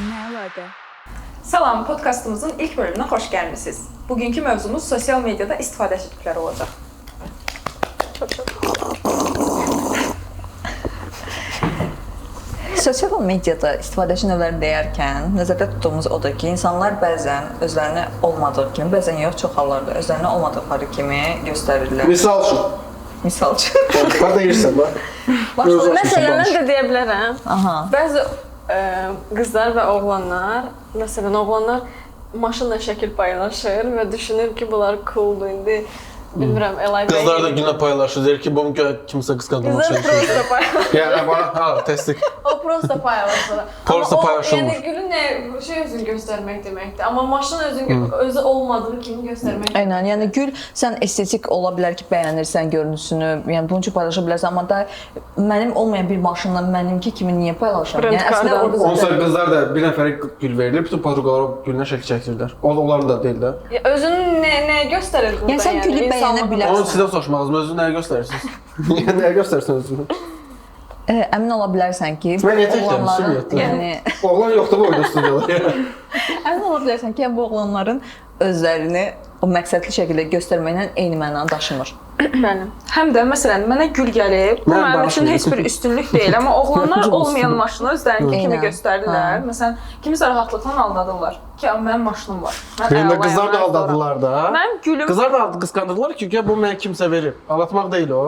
Merhaba. Salam, podkastımızın ilk bölümünə xoş gəlmisiniz. Bugünkü mövzumuz sosial mediada istifadəçi tipləri olacaq. Sosial mediada istifadəçi növləri deyərkən nəzərdə tutduğumuz odur ki, insanlar bəzən özlərini olmadığı kimi, bəzən yox, çox hallarda özlərini olmadıqları kimi göstərirlər. Misal üçün. Misal üçün. Bax deyirsən, bax. Məsələn, mən də deyə bilərəm. Aha. Bəzi qızlar və oğlanlar, məsələn, oğlanlar maşınla şəkil paylaşır və düşünür ki, bunlar cooldur indi. Bilmirəm, Elay bəy. Qızlar da günə paylaşır, deyir ki, bunu kimsə qısqandırmaq Qızlar prosta paylaşır. Yəni, ha, təsdiq. O prosta paylaşır. Prosta Amma o, paylaşılmır. yəni gülün nə özünü göstərmək deməkdir. Amma maşın özü olmadığı kimi göstərmək. Eynən, yəni gül sən estetik ola bilər ki, bəyənirsən görünüşünü, yəni bunun üçün paylaşa bilərsən, amma da mənim olmayan bir maşınla mənimki kimi niyə paylaşam? Yəni əslində orada Onsa qızlar da bir nəfərə gül verilir, bütün podruqalar gülünə şəkil çəkirlər. Onların da deyil də. Özünü nə göstərir burada? Yəni sən gülü bəyənə Onu bilərsən. sizdən soruşmaq lazım, özünü nəyə göstərirsiniz? Yəni nəyə göstərirsən özünü? Əmin ola bilərsən ki, Mən niyə təkləmişim, yəni Oğlan yoxdur bu oyunda studiyada. əmin ola bilərsən ki, bu oğlanların özlərini o məqsədli şəkildə göstərməklə eyni mənanı daşımır. Bəli. Həm də məsələn mənə gül gəlib. Bu Mən mənim üçün danışmıram. heç bir üstünlük deyil, amma oğlanlar olmayan maşını özlərinki kimi Eynən. göstərirlər. Məsələn, kimisə rahatlıqla aldadırlar ki, mənim maşınım var. Mən Birində əlayam, qızlar da mən aldadılar da. Mənim gülüm Qızlar da qısqandırdılar ki, bu mənə kimsə verib. Aldatmaq deyil o.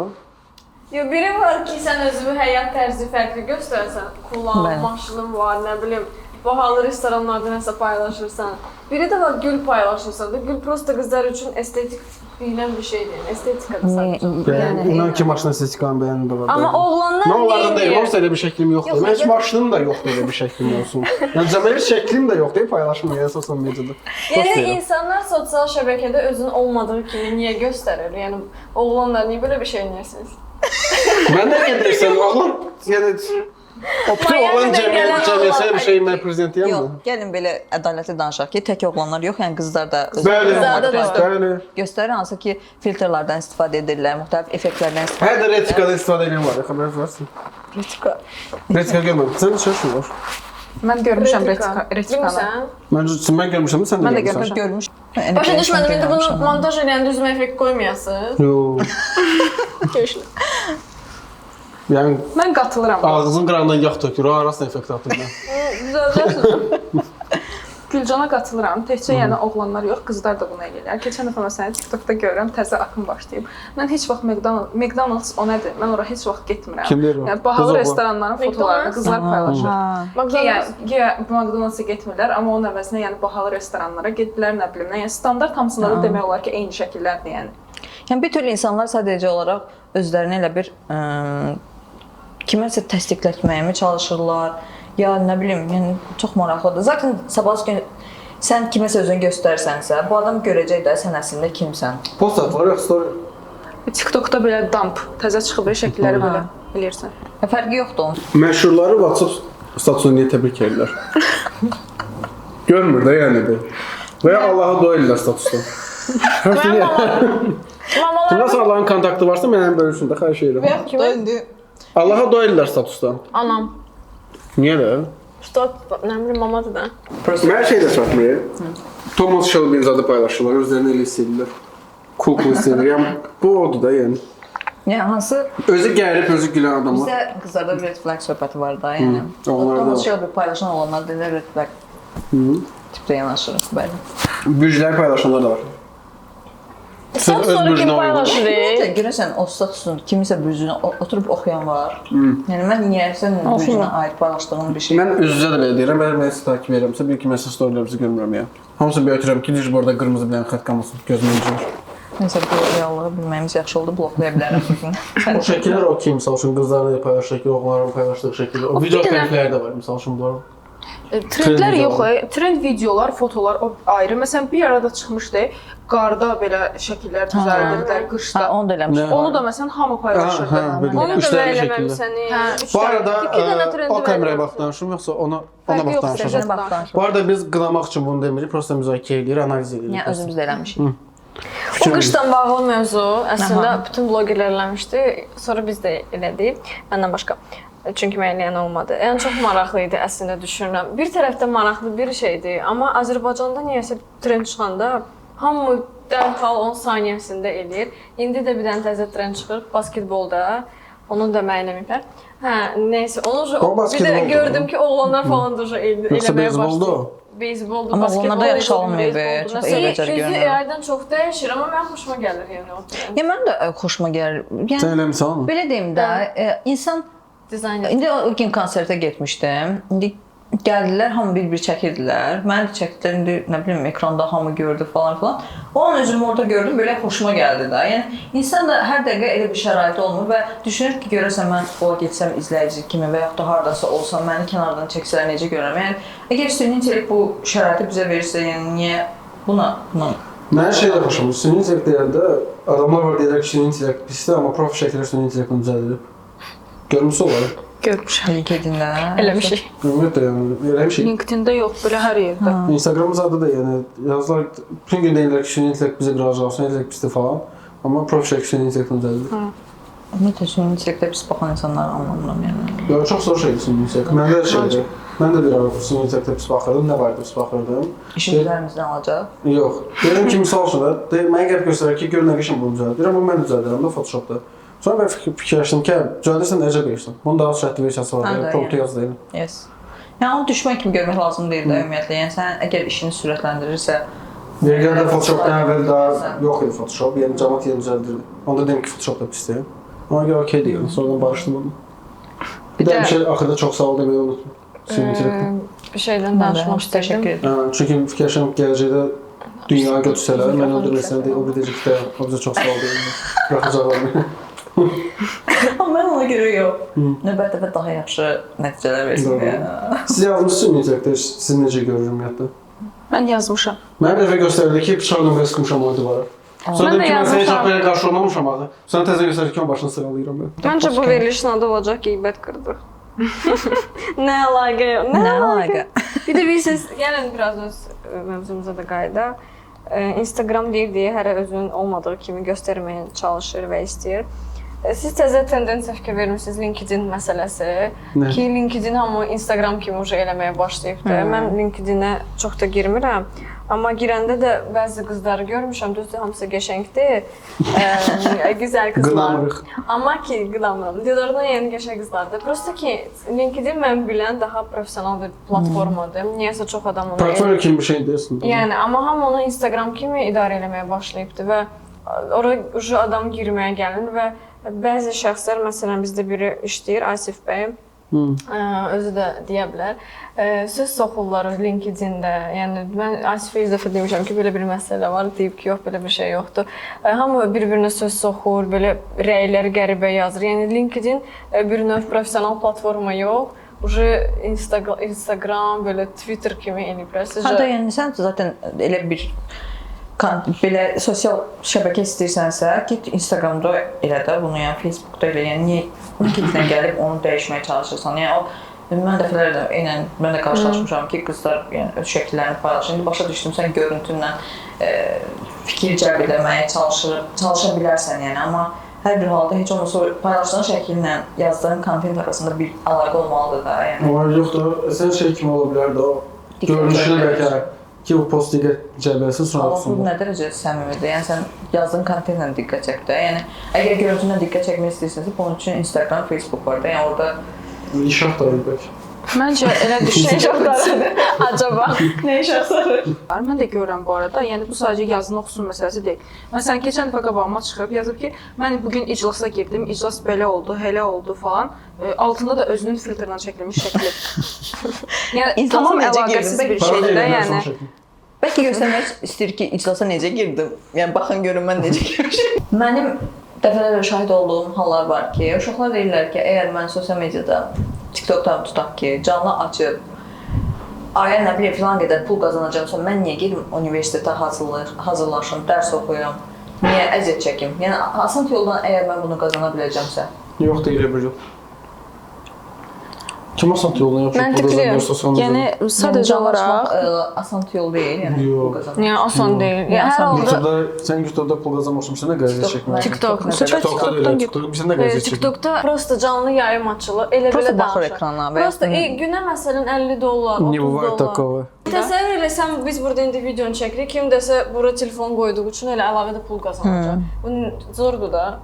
Yo, biri var ki, sən özünü həyat tərzi fərqli göstərsən. Kulağın, Bəli. maşının var, nə bilim, bahalı restoranlarda nəsə paylaşırsan. Biri də var, gül paylaşırsan da. Gül prosta qızlar üçün estetik deyilən bir şeydir. Estetikada sadəcə. Yəni, inan ki, maşın estetikanı bəyənim də var. Amma oğlanlar Mən onlardan deyim, neyir? olsa elə bir şəklim yoxdur. Mən heç maşınım da yoxdur elə bir şəklim olsun. Yəni cəməli şəklim də yoxdur, paylaşmıram sosial mediada. Yəni insanlar sosial şəbəkədə özünün olmadığı kimi niyə göstərir? Yəni oğlanlar niyə belə bir şey edirsiniz? Mən də gedirsən, oğlan, yəni bütün oğlan cəmiyyətinə bir şey mən prezidentiyəm Yox, mı? gəlin belə ədalətli danışaq ki, tək oğlanlar yox, yəni qızlar da Bəli, Qızlarda da bəli. göstərir, hansı ki, filtrlərdən istifadə edirlər, müxtəlif effektlərdən istifadə Hər də retikadan istifadə edən var, xəbəriniz varsın. edir. Retika görmədim. Sən şaşır var. mən görmüşəm retikanı. Bilmirsən? Mən görmüşəm, sən də Mən də görmüşsən. Görmüş. Başa düşmədim, indi bunu montaj eləyəndə üzümə effekt qoymayasınız. Yox. Görüşürüz. Yəni Mən qatılıram. ağzın qırağından yağ tökür, o arasına effekt atır. Düzəldəcəksiniz. Gülcana qatılıram. Təkcə yəni oğlanlar yox, qızlar da bunu edirlər. Keçən dəfə məsələn TikTokda görürəm, təzə akım başlayıb. Mən heç vaxt McDonald's o nədir? Mən ora heç vaxt getmirəm. Kim deyir o? Yəni bahalı Qız oğlan. restoranların fotolarını McDonald's? qızlar paylaşır. McDonald's. Yəni McDonald's-a getmirlər, amma onun əvəzinə yəni bahalı restoranlara getdilər, nə bilim, yəni standart hamısında da demək olar ki, eyni şəkillərdir yəni. Yəni bir türlü insanlar sadəcə olaraq özlərini elə bir kiməsə təsdiqlətməyə çalışırlar. Ya nə bilim, yəni çox maraqlıdır. Zaten sabah gün sən kiməsə özünü göstərsənsə, bu adam görəcək də sən əslində kimsən. Post atılır, yox story. TikTokda belə dump təzə çıxıb şəkilləri belə bilirsən. Fərqi yoxdur onun. Məşhurları WhatsApp statusuna niyə təbrik edirlər? Görmür də yəni bu. Və ya Allaha dua edirlər statusda. Kimsə Allahın kontaktı varsa mənə bölüşsün də, xahiş edirəm. İndi Allaha dua edirlər statusda. Anam. Niyə də? Stat, nə bilim, mamadır da. Hər şey də çatmır. Thomas Shelby zadı paylaşırlar, özlərini elə hiss edirlər. Cool hiss edirlər. Yəni bu odur da yəni. yəni hansı Özü gəlib, özü gülən adamlar. bizdə qızlarda red flag söhbəti var da, yəni. onlarda Ondan var. şey bir paylaşan olanlar deyirlər red flag. Tipdə yanaşır, bəli. Bücləri paylaşanlar da var. Stat öz sonra kim bürcünə paylaşır? Görəsən o statusun kimisə bürcünə oturub oxuyan var. Yəni mən niyə sən bürcünə aid paylaşdığım bir şey. Mən üz-üzə də belə deyirəm, mən sizi takib edirəmsə, bir ki mən sizin storylərinizi görmürəm ya. Hamısı bir ötürəm ki, düz burada qırmızı bir dənə xətt qalmasın, gözümə incir. Nəsə bu reallığı bilməyimiz yaxşı oldu, bloklaya bilərəm bugün. O şəkillər okey, misal üçün qızların paylaşdığı şəkil, oğlanların paylaşdığı şəkil. O video klipləri də var, misal üçün bunlar. Trendlər yox, trend videolar, fotolar o ayrı. Məsələn, bir arada çıxmışdı, qarda belə şəkillər düzəldirdilər qışda. Onu da eləmişəm. Onu da məsələn hamı paylaşırdı. bildim. Onu da Üçlərli mən şəkildə. eləməmişəm. Bu arada İki dənə trendi o kameraya var. bax danışım, yoxsa ona Fərqi bax yoxdur, danışacağım. sənə bax danış. Bu arada biz qınamaq üçün bunu demirik, prosta müzakirə edirik, analiz edirik. Yəni özümüz də eləmişik. O qışdan bağlı mövzu əslində bütün blogerlər eləmişdi. Sonra biz də elədik, məndən başqa. Çünki müəyyən olmadı. Yəni çox maraqlı idi əslində düşünürəm. Bir tərəfdən maraqlı bir şeydir, amma Azərbaycanda niyəsə trend çıxanda hamı dərhal 10 saniyəsində eləyir. İndi də bir dənə təzə trend çıxır basketbolda. Onun da müəllimlər. Hə, nəysə, onu bir də gördüm ki, oğlanlar falan da eləməyə başladı. Beyzbolda, amma onlar da yaxşı olmayıb, çox eybəcər görünür. Üzü aydan çox dəyişir, amma mən xoşuma gəlir yəni o trend. Ya mən də xoşuma gəlir. Sən eləmirsən? Belə deyim də, insan Dizayner. İndi o gün konsertə getmişdim. İndi gəldilər, hamı bir-bir çəkirdilər. Məni də çəkdilər, indi nə bilim ekranda hamı gördü falan filan. O an özümü orada gördüm, belə xoşuma gəldi də. Yəni insan da hər dəqiqə elə bir şərait olmur və düşünür ki, görəsən mən futbola getsəm izləyici kimi və yaxud da hardasa olsam məni kənardan çəksələr necə görərəm. Yəni əgər süni intellekt bu şəraiti bizə verirsə, yəni niyə buna Mən şeylə xoşum. Süni intellekt deyəndə adamlar var deyirlər ki, süni intellekt pisdir, amma profil şəkillər süni intellektini düzəldir. Görmüsün olar? Görmüşəm. LinkedIn-də Eləmişik. Ümumiyyətlə yəni eləmişik. LinkedIn-də yox, belə hər yerdə. Instagramımız adı da yəni yazılar bütün gün deyirlər ki, süni intellekt bizə qıracaq, süni intellekt pisdir falan. Amma profil şəkillər süni intellektini düzəldir. Ümumiyyətlə süni intellektə pis baxan insanları anlamıram yəni. Ya çox zor şeydir süni intellekt. Məndə də şeydir. Mən də bir ara süni intellektə pis baxırdım, nə barədə pis baxırdım. İşimizlərimizdən alacaq. Yox. Dedim ki, misal üçün də mənə gəlib göstərir ki, gör nə qəşəng bunu düzəldir, amma mən düzəldirəm də Photoshopda. Sonra mən fikirləşdim ki, düzəldirsən necə verirsən? Bunun daha sürətli versiyası var, promptu yaz deyim. Yes. Yəni onu düşmək kimi görmək lazım deyil də ümumiyyətlə. Yəni sən əgər işini sürətləndirirsə, Vergəndə Photoshopdan əvvəl daha yox idi Photoshop, yəni cəmat yeni düzəldirdi. Onda dedim ki, Photoshopda pisdir. Ona görə okey deyil, sonradan barışdım onu. Bir də bir şey axırda çox sağ ol deməyi unutma. Süni intellektdən. Bir şeydən danışmaq istəyirəm. Çünki fikirləşirəm gələcəkdə dünyaya götürsələr, mən öldürməsəm deyə o biləcək ki, o bizə çox sağ ol deyil. Bıraxacaqlar. amma mən ona görə yox. Növbət dəfə daha yaxşı nəticələr versin. Siz yazmışsınız süni intellektdə, siz necə görür ümumiyyətlə? Mən yazmışam. Mənə dəfə göstərdi ki, bıçaq nömrə sıxmışam o divara. Sonra dedim ki, mən səni heç belə qarşı olmamışam axı. Sonra təzə göstərir ki, onun başını sığalayıram mən. Məncə bu verilişin adı olacaq qeybət qırdı. Nə əlaqə yox, nə əlaqə. Bir də bilirsiniz, gəlin biraz öz mövzumuza da qayıdaq. Instagram deyir, hərə özünün olmadığı kimi göstərməyə çalışır və istəyir. Siz təzə tendensiya fikir vermisiniz LinkedIn məsələsi. Ki LinkedIn hamı Instagram kimi eləməyə başlayıbdı. Mən LinkedIn-ə çox da girmirəm. Amma girəndə də bəzi qızları görmüşəm, düzdür, hamısı qəşəngdir. Gözəl qızlar. Qınamırıq. Amma ki, qınamıram. Diyorlardan yəni qəşəng qızlardır. Prosta ki, LinkedIn mən bilən daha professional bir platformadır. Niyəsə çox adam ona Portfolyo kimi bir şey deyirsən. Yəni, amma hamı onu Instagram kimi idarə eləməyə başlayıbdı və ora adam girməyə gəlir və bəzi şəxslər, məsələn, bizdə biri işləyir, Asif bəy, özü də deyə bilər, söz soxurlar LinkedIn-də. Yəni, mən Asifə 100 dəfə demişəm ki, belə bir məsələ var, deyib ki, yox, belə bir şey yoxdur. Hamı bir-birinə söz soxur, belə rəyləri qəribə yazır. Yəni, LinkedIn bir növ professional platforma yox, Instagram, belə Twitter kimi eləyiblər. Hətta yəni sən zaten elə bir belə sosial şəbəkə istəyirsənsə, git Instagramda elə də bunu, yəni Facebookda elə, yəni niyə LinkedIn-dən gəlib onu dəyişməyə çalışırsan? Yəni o mən dəfələrlə eynən mən də qarşılaşmışam ki, qızlar yəni öz şəkillərini paylaşır. İndi başa düşdüm, sən görüntünlə fikir cəlb etməyə çalışa bilərsən, yəni amma hər bir halda heç olmasa paylaşdığın şəkillə yazdığın kontent arasında bir əlaqə olmalıdır da, yəni. Amma yoxdur, sən şey kimi ola bilər də o görünüşünə bəlkə ki, bu post diqqət cəlbələsin sonra oxusun. Bu nə dərəcə səmimidir? Yəni sən yazdığın kontentlə diqqət çək də. Yəni əgər görüntünlə diqqət çəkmək istəyirsənsə, bunun üçün Instagram, Facebook var da. Yəni orada iş axtarır bəlkə. Məncə elə düşünürəm. Acaba nə iş axtarır? Mən də görürəm bu arada. Yəni bu sadəcə yazını oxusun məsələsi deyil. Məsələn, keçən dəfə qabağıma çıxıb yazıb ki, mən bugün iclasa girdim, iclas belə oldu, elə oldu falan. Altında da özünün filtrlə çəkilmiş şəkli. Yəni tamam əlaqəsiz bir şeydir də, yəni. Bəlkə göstərmək istəyir ki, iclasa necə girdim? Yəni baxın görün mən necə girmişəm. Mənim dəfələrlə şahid olduğum hallar var ki, uşaqlar deyirlər ki, əgər mən sosial mediada TikTokdan tutaq ki, canlı açıb aya nə bilim filan qədər pul qazanacağımsa mən niyə gedim universitetə hazırlaşım, dərs oxuyum, niyə əziyyət çəkim? Yəni asan yoldan əgər mən bunu qazana biləcəmsə. Yox deyir bir yol. Kim asant yolunu yapıb pul Məntiqli. qazanırsa sonra. Yəni sadəcə olaraq asan yol deyil, yəni Yox. pul qazanmaq. Yəni asan deyil. Yəni hər asan halda YouTube'da sen YouTube'da pul kazanmışsın ne qəzet çəkmək. TikTok. TikTok'da da elə TikTok bizə nə qəzet çəkmək. TikTokda prosta canlı yayım açılır. Elə Prosta belə baxır danışır. ekrana və Prosta günə məsələn 50 dollar, 30 Не бывает dollar. такого. Təsəvvür eləsən biz burada indi videonu çəkirik. Kim desə bura telefon qoyduğu üçün elə əlavə də pul qazanacaq. Bu zordur da.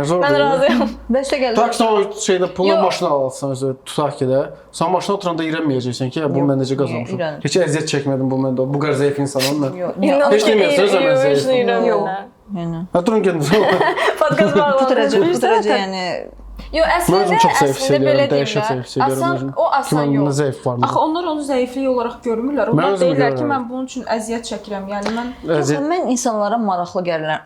Zor Mən deyil. razıyam. Bəs gəlir. Tak sən o şeydə pulla Yox. maşına alsan özü tutaq ki də, sən maşına oturanda irənməyəcəksən ki, bu mən necə qazanmışam. irən. Heç əziyyət çəkmədim bu məndə. Bu qədər zəif insanam mən. Yox, Heç demirəsiniz mən zəifəm. Yox. yəni. Ha durun gedin. Podkast Bu bağlanır. dərəcə yəni Yox, Mən özüm çox zəif əslində belə hissediyorum, dəhşət zəif deyim də. hissediyorum Asan, özümü. o asan Kimin yol. zəif var mı? axı onlar onu zəiflik olaraq görmürlər. Mən Onlar özüm deyirlər ki, görürəm. mən bunun üçün əziyyət çəkirəm. Yəni mən Əziyyət. mən insanlara maraqlı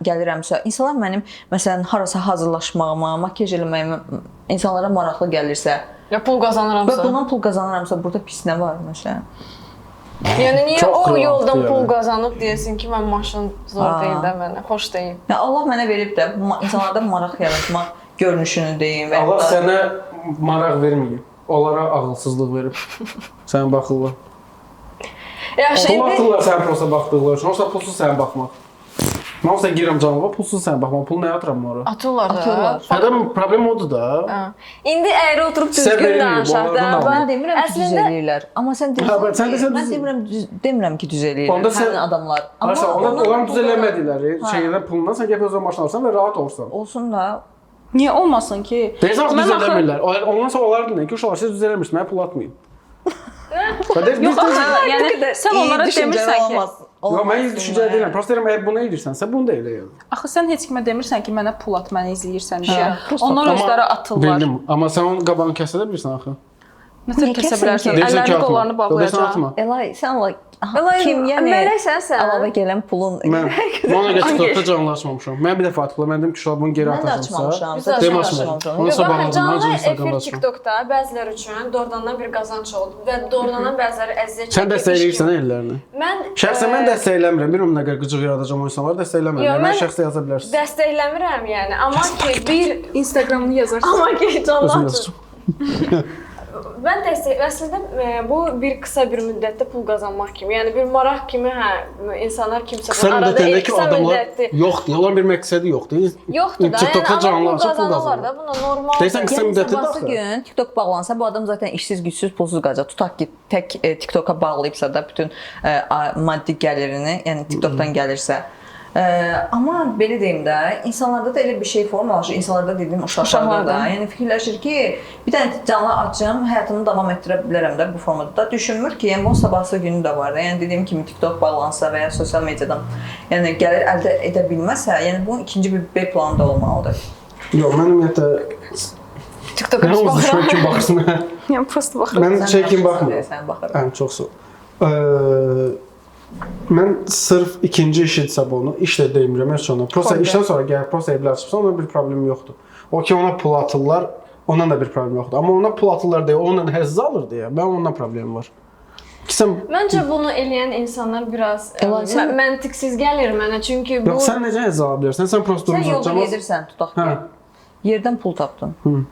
gəlirəmsə, insanlar mənim məsələn harasa hazırlaşmağıma, makiyaj eləməyimə insanlara maraqlı gəlirsə Ya pul və qazanıramsa. bundan pul qazanıramsa, burada pis nə var məsələn? Yəni niyə Çox o rahatdır yoldan yəni. pul qazanıb deyəsin ki, mən maşın zor Aa. deyil də mənə, xoş deyil. Ya Allah mənə verib də insanlarda maraq yaratmaq görünüşünü deyim və Allah ya da- sənə maraq verməyib. Onlara ağılsızlıq verib. Sən baxırlar. Yaxşı, Pul indi atırlar sən prosta baxdıqlar üçün. Olsa pulsuz sən baxmaq. Mən olsa girəm canlıma, pulsuz sən baxmaq. Pul nəyə atıram ora? atırlar da. Atırlar. Adam problem odur da. Ha. İndi əgri oturub Sizə düzgün verilməyib, danışaq onlardan da. alın. Mən demirəm ki, düz Əslində- eləyirlər. Amma sən Ha, deyirsən sən ki, desən mən demirəm ki, düz eləyirlər. Onda sən- həmin adamlar. Amma onlar düz pulları- eləmədilər. Ha. Şeydən pulundan sən gəp özün maşın alsan və rahat olsan. Olsun da. niyə olmasın ki? Deyirsən ki, Mən düz axı- eləmirlər. Ondan sonra onlar dinlə ki, uşaqlar siz düz eləmirsiniz, mənə pul atmayın. Yox, axı, yəni sən onlara demirsən ki, Yox, mən heç düşüncə deyirəm. Prosta deyirəm, əgər bunu edirsənsə, bunu da elə yəni. axı sən heç kimə demirsən ki, mənə pul at, məni izləyirsən Hə, deyə. prosta. Onlar Amma özləri atırlar. Bildim, amma sən onun qabağını kəsə də bilirsən axı. Nətər Niyə kəsə kəsən bilərsən? ki? Deyirsən ki, Əllərini atma. qollarını Deyirsən bağlayacaq. atma. Elay, sən Allah Elay, kim yəni mələksən sən. əlavə gələn pulun Mən ona görə TikTokda canlı açmamışam. Mən bir dəfə atdım, mən dedim ki, uşaq bunu geri mən də atacaqsa. açmamışam. Biz də Zaten açmamışam. Onu Yox, sabah baxın, aldım, canlı ancaq Instagramda efir açdım. TikTokda bəziləri üçün doğrudan bir qazanc oldu və doğrudan bəziləri əziyyət Sən çəkib. dəstəkləyirsən ellərini. Mən Şəxsən mən dəstəkləmirəm. Bilmirəm nə qədər qıcıq yaradacağam o insanları dəstəkləmirəm. Yox, Yəni, mən mən- şəxsi yaza bilərsiniz. dəstəkləmirəm yəni. Amma ki bir Instagramını yazarsan. amma ki canlı Özüm açır. yazacağam. Mən dəstək əslində bu bir qısa bir müddətdə pul qazanmaq kimi. Yəni bir maraq kimi hə insanlar kimsə Qısa bunu arada müddətində ki, qısa adamlar müddətli yoxdur. Onların bir məqsədi yoxdur. yoxdur da. TikTokda Yəni canlı amma pul açıb pul qazanırlar qazanırlar. da. Buna normal. Deyirsən qısa Yəni müddətli sabahsı daxil. gün TikTok bağlansa bu adam zaten işsiz, gücsüz, pulsuz qalacaq. Tutaq ki, tək TikToka bağlayıbsa da bütün maddi gəlirini, yəni TikTokdan gəlirsə. Amma belə deyim də, insanlarda da elə bir şey formalaşır. İnsanlarda dediyim uşaqlarda da. Yəni fikirləşir ki, bir dənə canlı açım, həyatımı davam etdirə bilərəm də bu formada da. Düşünmür ki, yəni bunun sabahsı günü də var da. Yəni dediyim kimi TikTok bağlansa və ya sosial mediadan yəni gəlir əldə edə bilməsə, yəni bunun ikinci bir B planı da olmalıdır. Yox, mən ümumiyyətlə TikToka nə oldu düşmək kimi baxsın. Yəni prosta baxıram. Mən şey kimi baxmıram. Sən baxıram. Ən çox sağ. Mən sırf ikinci işidirsə bunu, iş də demirəm heç ona. Prosta işdən sonra gəlib prosta evlər açıbsa ona bir problem yoxdur. O ki ona pul atırlar, ondan da bir problem yoxdur. Amma ona pul atırlar deyə ondan həzz alır deyə, mən ondan problem var. Ki sən Məncə bunu eləyən insanlar biraz məntiqsiz gəlir mənə. Çünki bu yox, sən necə həzz ala bilərsən? Sən prosta Sən yolda durmusan. gedirsən, tutaq Hə. ki. Yerdən pul tapdın. Hı.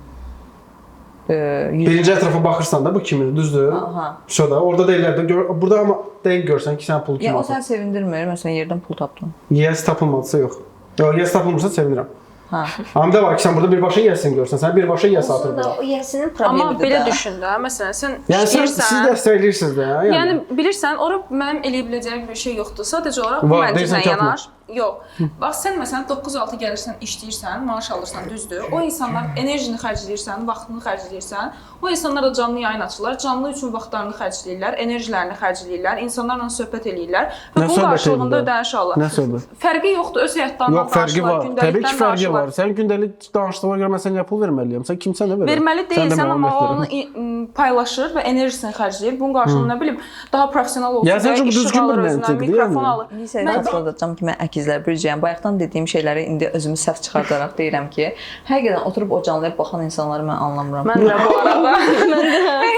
100 Birinci ətrafa baxırsan da bu kimindir, düzdür? Aha. Şurada, orada deyirlər də burada amma dəqiq görsən ki, sən pul kimi Ya o atır. səni sevindirmir, məsələn yerdən pul tapdın. Yes tapılmadısa yox. Yox, yes tapılmırsa sevinirəm. Hə. Amma da var ki, sən burada birbaşa yesin görsən, sən birbaşa yes atır da burada. o yəsinin Amma problemidir belə də. düşün də, məsələn, sən Yəni siz işləyirsən. dəstəkləyirsiniz də, yəni. Yəni bilirsən, ora mənim eləyə biləcəyim bir şey yoxdur. Sadəcə olaraq bu Var, məntiqlə deyirsən ki, yanar. Yox. Bax sən məsələn 9-6 gəlirsən, işləyirsən, maaş alırsan, düzdür? O insanlar enerjini xərcləyirsən, vaxtını xərcləyirsən. O insanlar da canlı yayın açırlar, canlı üçün vaxtlarını xərcləyirlər, enerjilərini xərcləyirlər, insanlarla söhbət eləyirlər və bunun qarşılığında ödəniş alırlar. Nə söhbət? Fərqi yoxdur, öz həyatlarından Yox, fərqi var. Təbii ki, fərqi danışırlar. var. Sən gündəlik danışdığına görə mən sənə pul verməliyəm. Sən kimsən nə verə? Verməli deyilsən, amma o onu paylaşır və enerjisini xərcləyir. Bunun qarşılığında nə bilim, daha professional olsun, Yəni səncə bu işıq düzgün bir alır özünə, məntiqdir, mikrofon yəni? alır. Lisədə xatırladacağam ki, mən əkizlər bircəyəm. Bayaqdan dediyim şeyləri indi özümü səhv çıxardaraq deyirəm ki, həqiqətən oturub o canlıya baxan insanları mən anlamıram. Mən də bu arada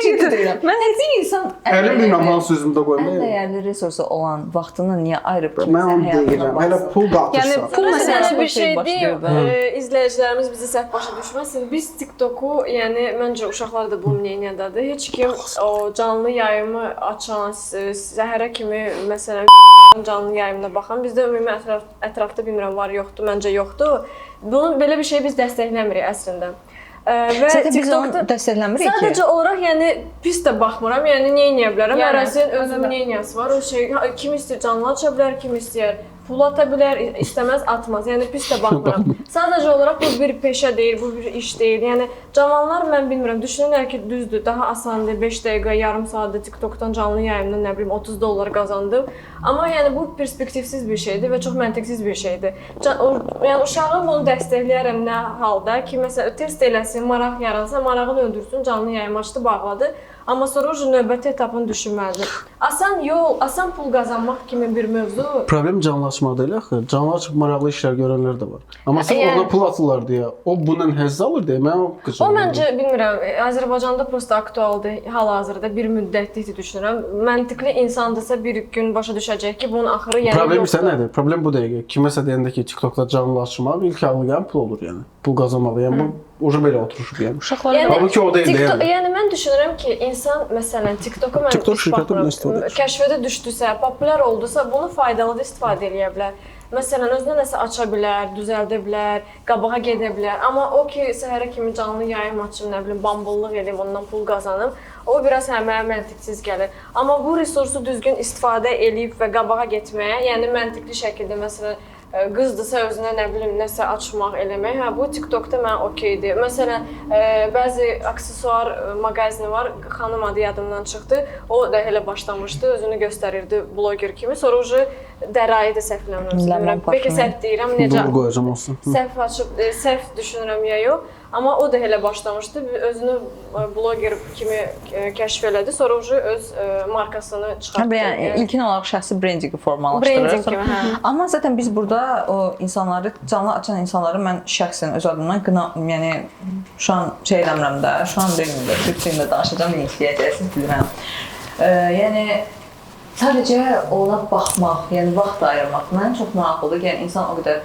ciddi deyirəm. mən Yəni bir insan Əlim bilmirəm hansı sözümdə ən qoyum. dəyərli resursu olan vaxtını niyə ayırıb Mən kimsə onu deyirəm. həyatına Hələ baxsın? pul da Yəni atırsan. pul Məsələn, məsələ bir başqa şey şey deyil. başlayır İzləyicilərimiz bizi səhv başa düşməsin. Biz TikToku, yəni məncə uşaqlar da bunun neyniyədadır. Heç kim o canlı yayımı açan, səhərə kimi məsələn canlı yayımına baxan, bizdə ümumi ətrafda bilmirəm var yoxdur, məncə yoxdur. Bunu belə bir şey biz dəstəkləmirik əslində. Və Zaten biz onu dəstəkləmirik ki. Sadəcə olaraq yəni pis də baxmıram. Yəni nə edə bilərəm? Yəni, Hərəsinin özünün nə edəsi var. O şey kim istəyir canlı aça bilər, kim istəyir pul ata bilər, istəməz atmaz. Yəni pis də baxmıram. Sadəcə olaraq bu bir peşə deyil, bu bir iş deyil. Yəni cavanlar mən bilmirəm, düşünürlər ki, düzdür, daha asandır. 5 dəqiqə, yarım saatda TikTokdan canlı yayımdan nə bilim $30 qazandım. Amma yəni bu perspektivsiz bir şeydir və çox məntiqsiz bir şeydir. Yəni uşağı bunu dəstəkləyərəm nə halda ki, məsələn test eləsin, maraq yaransa, marağını öldürsün, canlı yayım açdı, bağladı. Amma sonra növbəti etapını düşünməlidir. Asan yol, asan pul qazanmaq kimi bir mövzu. Problem canlılaşma deyil axı. Canlı açıb maraqlı işlər görənlər də var. Amma sırf ona pul atırlar deyə, o bundan həzz alır deyə mən o qıcıq. O məncə bilmirəm, Azərbaycanda prosta aktualdır. Hal-hazırda bir müddətlikdir düşünürəm. Məntiqli insandırsa bir gün başa düşəcək ki, bunun axırı yəni Problem isə yoxdur. nədir? Problem bu dəqiqə. Kiməsə deyəndə ki, TikTokda canlı açmaq ilk ağlı gələn pul olur yəni. Pul qazanmaq. Yəni bu ucu belə oturuşub yəni. Uşaqlar Halbuki o deyil TikTok, yəni. yəni mən düşünürəm ki, insan məsələn TikToku mən TikTok şirkəti bunu istifadə edir. kəşfə düşdüsə, populyar oldusa, bunu faydalı da istifadə edə bilər. Məsələn, özünə nəsə aça bilər, düzəldə bilər, qabağa gedə bilər. Amma o ki, səhərə kimi canlı yayım açım, nə bilim, bambullıq edim, ondan pul qazanım, o biraz mənə məntiqsiz gəlir. Amma bu resursu düzgün istifadə edib və qabağa getməyə, yəni məntiqli şəkildə məsələn qızdırsa özünə nə bilim nəsə açmaq, eləmək. Hə bu TikTokda mən okeydir. Məsələn, bəzi aksesuar mağazini var, xanım adı yadımdan çıxdı. O da elə başlamışdı, özünü göstərirdi bloger kimi. Sonra Dərai də səhvləmirəm. Bəlkə səhv deyirəm, necə? Dur qoyacam olsun. Səhv açıb, səhv düşünürəm ya yox. Amma o da elə başlamışdı, özünü bloger kimi kəşf elədi. Sonra öz markasını çıxartdı. Yəni ilkin olaraq şəxsi brendinqi formalaşdırır. Brendinq kimi, hə. Amma zaten biz burada o insanları, canlı açan insanları mən şəxsən öz adımdan yəni şu an şey eləmirəm də, şu an dilində, türk dilində danışacağam, linkləyəcəksiniz bilirəm. Yəni sadəcə ona baxmaq, yəni vaxt ayırmaq mənə çox maraqlıdır. Yəni insan o qədər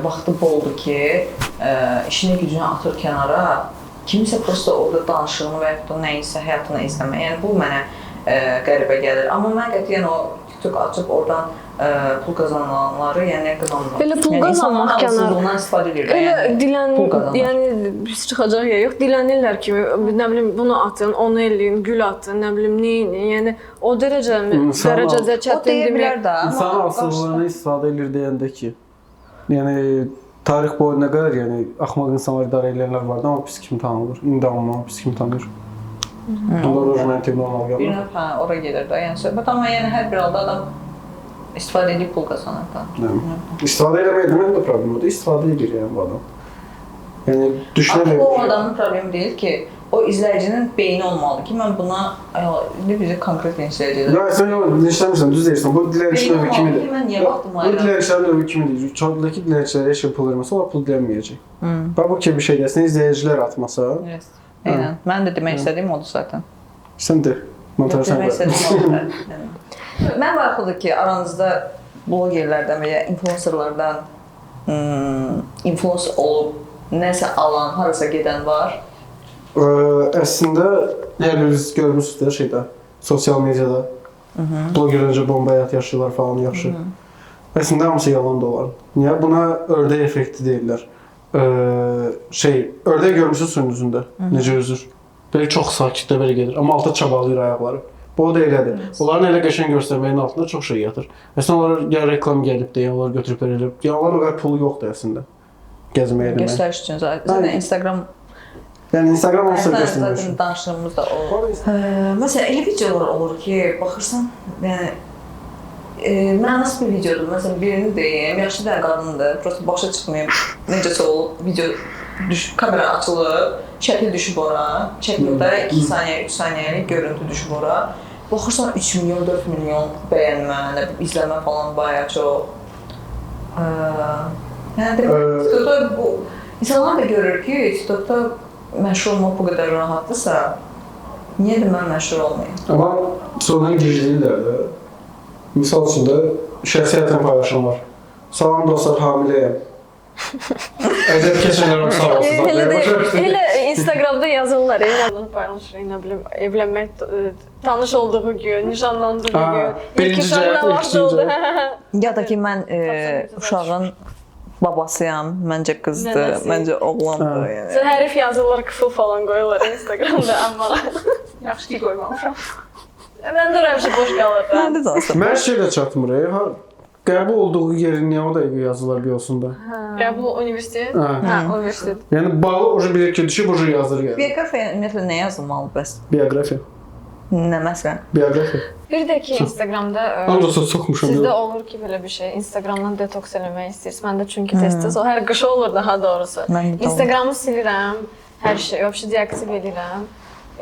vaxtı boldur ki, işini gücünü atır kənara, kimisə prosta orada danışığını və ya da nəyisə həyatını izləmək. Yəni bu mənə qəribə gəlir. Amma mən qətiyyən o TikTok açıb oradan pul qazananları, yəni qazanmıram. Belə pul qazanmaq kənarından istifadə edir. Yəni biz çıxacaq ya yox, dilənirlər kimi, nə bilim bunu atın, onu eləyin, gül atın, nə bilim neyin. Yəni o dərəcədə çətindir bilər də. İnsan asıllığını istifadə edir deyəndə ki, yəni tarix boyu nə qədər yəni axmaq insanlar idarə edənlər vardı, amma pis kimi tanınır. İndi amma pis kimi tanınır. Onlar romantik olmalı Bir gəlir. növ ora gedir də. Yəni söhbət amma yəni hər bir halda adam istifadə edib pul qazanır da. İstifadə eləmək demək də problem yoxdur. İstifadə edir yəni bu adam. Yəni düşünərək. O adamın problemi deyil ki, o izləyicinin beyni olmalıdır ki, mən buna indi bizi konkret izləyicilər. Ya sən dinləmirsən, düz deyirsən. Bu dilənçilərin növü kimidir? Mən niyə vaxtım Bu ayıram? dilənçilərin növü kimidir? Çoxdakı dilənçilər heç kim pul verməsə, onlar pul dilənməyəcək. Bax bu kimi bir şey desən, izləyicilər atmasa. Yes. Eynən. Mən də demək istədiyim odur zaten. Sən de. Montaj sən. Demək istədiyim odur. Mən maraqlıdır ki, aranızda blogerlərdən və ya influencerlardan influencer olub nəsə alan, harasa gedən var. Əslində, yəni biz görmüşsünüz də şeydə, sosial mediada. Blogerlərcə bomba həyat yaşayırlar falan yaxşı. Əslində hamısı yalan da olar. Niyə? Buna ördək effekti deyirlər. Ördək görmüsünüz suyun üzündə, necə üzür. Belə çox sakit də belə gedir, amma alta çabalayır ayaqları. Bu da elədir. Onların elə qəşəng göstərməyin altında çox şey yatır. Əslində onlar ya reklam gəlib deyə, onlar götürüb eləyib. Yəni onlar o qədər pulu yoxdur əslində. Gəzməyə demək. Göstəriş üçün zaten Instagram. Yəni Instagram olsa göstərmək üçün. Zaten danışığımız da o. Məsələn, elə videolar olur ki, baxırsan, yəni mənasız bir videodur. Məsələn, birini deyim, yaşlı da qadındır, prosta başa çıxmayıb necəsə olub, video kamera açılıb, şəkil düşüb ora, şəkildə 2 saniyə, 3 saniyəlik görüntü düşüb ora. Baxırsan 3 milyon, 4 milyon bəyənmə, izləmə falan bayağı çox. Yəni TikTokda bu insanlar da görür ki, TikTokda məşhur olmaq bu qədər rahatdırsa, Niyə də mən məşhur olmayım? Amma sonradan gizləyirlər də. Misal üçün də şəxsi həyatını paylaşan var. Salam dostlar, hamiləyəm. Əgər keçənlər sağ olsunlar. Elə Instagramda yazırlar, elə paylaşır, nə bilim, evlənmək, tanış olduğu gün, nişanlandığı gün, birinci cəhət, ikinci cəhət. Ya da ki mən uşağın babasıyam, məncə qızdır, məncə oğlandır. Yəni. Sən hərif yazırlar, kıfıl falan qoyurlar Instagramda, amma Yaxşı ki qoymamışam. mən də həmişə boş qalır. Məndə də aslında. Mən şeylə çatmır. Qəbul olduğu yerin niyə o dəqiqə yazılar biliyorsun da. Qəbul universitet. Hə, universitet. Yəni balı oje bir ki düşüb oje yazır yəni. Biografiya ümumiyyətlə nə yazılmalı bəs? Biografiya. Nə məsələn? Biografiya. Bir də ki Instagramda Ancaq soxmuşam. sizdə olur ki belə bir şey, Instagramdan detoks eləmək istəyirsiniz. Məndə çünki tez-tez o hər qış olur daha doğrusu. Məndə də olur. Instagramı silirəm, hər şey, vəbşi deaktiv edirəm.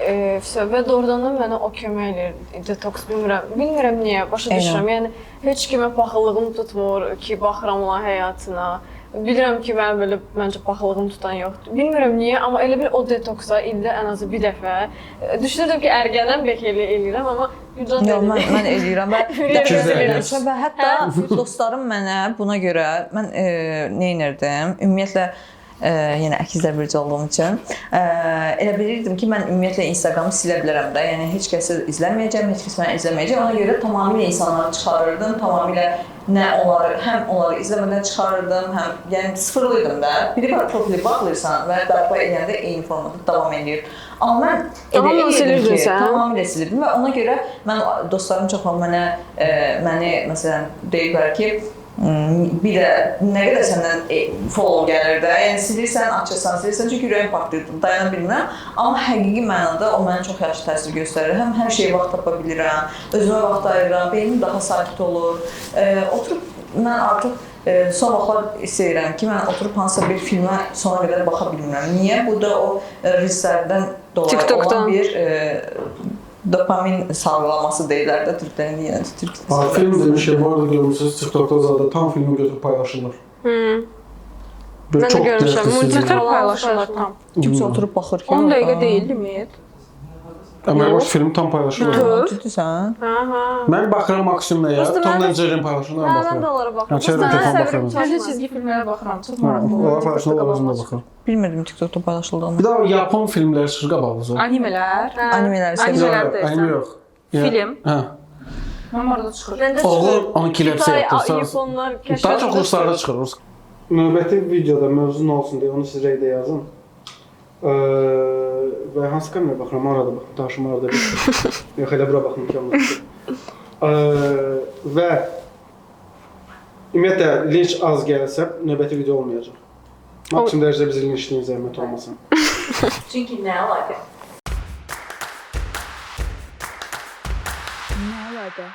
Və doğrudan da mənə o kömək eləyir, detoks bilmirəm niyə, başa düşürəm. Yəni heç kimə paxıllığım tutmur ki, baxıram olan həyatına. Bilirəm ki, mənim belə məncə paxıllığım tutan yoxdur. Bilmirəm niyə, amma elə bir o detoksa ildə ən azı bir dəfə düşünürdüm ki, ergənəm bəlkə eləyirəm, amma birdən Yox, mən eləyirəm Güzel. və hətta dostlarım mənə buna görə mən nə edirdim? Ümumiyyətlə yenə əkizlər bircə olduğum üçün elə bilirdim ki, mən ümumiyyətlə Instagramı silə bilərəm də. Yəni heç kəsi izləməyəcəm, heç kəs məni izləməyəcək. Ona görə tamamilə insanları çıxarırdım, tamamilə həm onları izləmədən çıxarırdım, həm yəni sıfırlıydım da. Biri var profili baxırsan və bərpa edəndə eyni formada davam edir. Amma mən tamamilə silirdim və ona görə mən dostlarım çox məni məsələn deyiblər ki, bir də nə qədər səndən follow gəlir də, yəni silirsən, açırsan, çünki ürəyim partlayırdı, dayana bilmirəm. Amma həqiqi mənada o mənə çox yaxşı təsir göstərir. Həm hər şeyə vaxt tapa bilirəm, özümə vaxt ayırıram, beynim daha sakit olur. Oturub mən artıq son vaxtlar istəyirəm ki, mən oturub hansısa bir filmə sona qədər baxa bilmirəm. Niyə? Bu da o reelslərdən dolayı olan bir dopamin salgılaması deyirlər də türklərin yenə türk. Film demişəm, bu arada görmüsünüz TikTokda zaten tam filmi götürüb paylaşırlar. Mən də görmüşəm, Nətər paylaşırlar tam. Kimsə oturub baxır ki. 10 dəqiqə deyil, limit. Amma baş film tam paylaşırlar. Ciddisən? Mən baxıram maksimum nəyə? Tom and Jerry paylaşırlar, Mən də baxıram. onlara baxıram. Çevrim telefon baxıram. Sadəcə çizgi filmlərə baxıram, çox maraqlı. Onlar paylaşırlar, özümdə baxıram. Bilmirdim TikTokda paylaşıldığını. Bir də Yapon filmləri çıxır qabağımıza. Animelər. Animeləri Animelər sevirəm. deyirsən. Anime yox. Film. Hə. Mən orada çıxır. Məndə Oğul onu kiləpsə yapdırsa. Yaponlar Daha çox ruslarda çıxır. Növbəti videoda mövzu nə olsun deyə onu siz rəydə yazın. Və hansı kameraya baxıram, orada baxım, daşım orada bir. Yox, elə bura baxım ki, və ümumiyyətlə linç az gəlsə, növbəti video olmayacaq. Maksimum dərəcədə bizi linçləyin zəhmət olmasın. Çünki nə əlaqə? Nə əlaqə?